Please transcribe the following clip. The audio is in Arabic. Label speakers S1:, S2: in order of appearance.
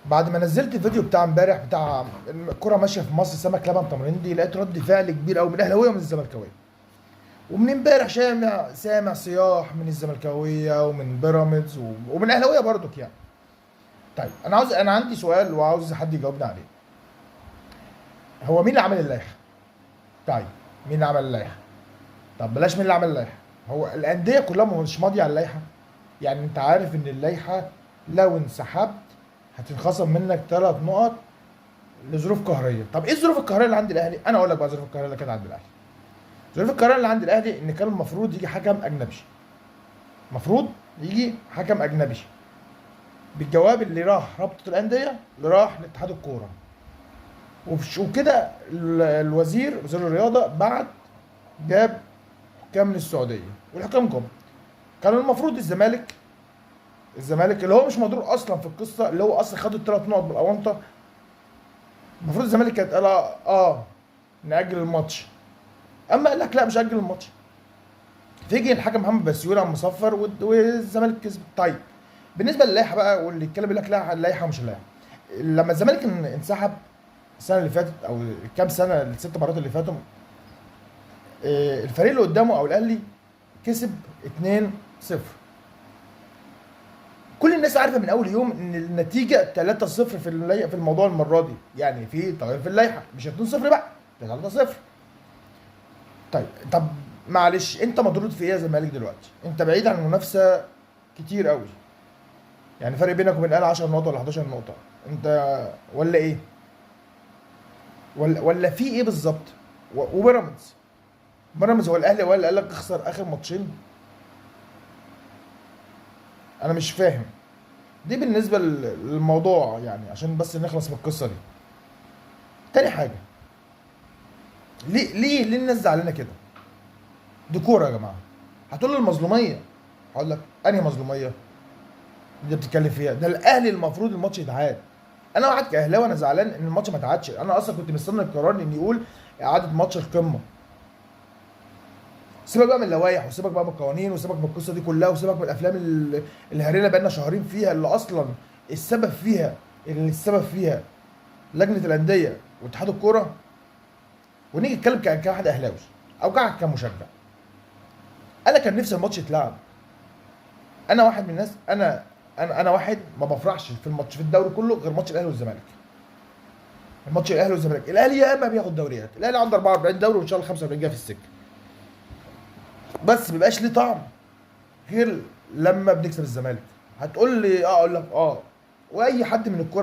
S1: بعد ما نزلت الفيديو بتاع امبارح بتاع الكرة ماشيه في مصر سمك لبن تمريندي، لقيت رد فعل كبير قوي من الاهلاويه ومن الزملكاويه. ومن امبارح سامع صياح من الزملكاويه ومن بيراميدز ومن الاهلاويه برضك يعني. طيب انا عندي سؤال وعاوز حد يجاوبني عليه. هو مين اللي عمل اللائحه؟ طيب مين اللي عمل اللائحه؟ طب بلاش مين اللي عمل اللائحه. هو الانديه كلها مش ماضيه على اللائحه. يعني انت عارف ان اللائحه لو انسحبت هتنخصم منك 3 نقط لظروف قهريه. طب ايه الظروف القهريه اللي عند الاهلي؟ انا اقول لك بقى الظروف القهريه اللي كانت عند الاهلي. الظروف القهريه اللي عند الاهلي ان كان المفروض يجي حكم اجنبي. المفروض يجي حكم اجنبي بالجواب اللي راح رابطه الانديه اللي راح لاتحاد الكوره. وكده وزير الرياضه بعت جاب حكام من السعوديه والحكام جم. كان المفروض الزمالك اللي هو مش مضروب اصلا في القصه، اللي هو اصلا خد ال3 نقط بالاونطه. المفروض الزمالك كانت قال نأجل الماتش. اما قال لك لا مش هأجل الماتش. فيجي الحكم محمد بسيوني عم مصفر والزمالك كسب. طيب بالنسبه للائحه بقى، واللي يتكلم يقول لك لا اللائحه مش اللائحه. لما الزمالك انسحب السنه اللي فاتت او الكام سنه ال6 مرات اللي فاتوا، الفريق اللي قدامه او الاهلي كسب 2-0. كل الناس عارفه من اول يوم ان النتيجه 3-0 في الموضوع المره دي، يعني في تغيير في اللائحه مش 2-0 بقى، 3-0. طب معلش، انت مضغوط في ايه يا زمالك دلوقتي؟ انت بعيد عن المنافسه كتير قوي. يعني فرق بينك وبين الاهلي 10 نقط ولا 11 نقطه. انت ولا ايه؟ ولا في ايه بالظبط؟ وبيراميدز هو الاهلي ولا قال لك اخسر اخر ماتشين؟ انا مش فاهم. دي بالنسبه للموضوع، يعني عشان بس نخلص من القصه دي. تاني حاجه، ليه الناس زعلانه كده؟ دي كوره يا جماعه. هتقول لي المظلوميه. هقول لك انهي مظلوميه اللي بتتكلم فيها؟ ده الاهلي المفروض الماتش يتعاد. انا واحد كاهلاوي انا زعلان ان الماتش ما اتعادش. انا اصلا كنت مستني القرار ان يقول اعاده ماتش القمه. سيبك بقى من اللوائح وسيبك بقى من القوانين وسيبك من القصه دي كلها وسيبك من الافلام الهريله بقالنا شهرين فيها، اللي اصلا السبب فيها لجنه الانديه واتحاد الكوره. ونيجي نتكلم كواحد اهلاوي او كمشجع. انا كان نفسي الماتش يتلعب. انا واحد من الناس، انا واحد ما بفرحش في الماتش في الدوري كله غير ماتش الاهلي والزمالك. الماتش الاهلي والزمالك، الاهلي يا اما بياخد دوريات، الاهلي عنده 44 دوري وان شاء الله 45 جايه في السكه. بس ما بيبقاش ليه طعم غير لما بنكسب الزمالك. هتقول لي اقول لك واي حد من الكوره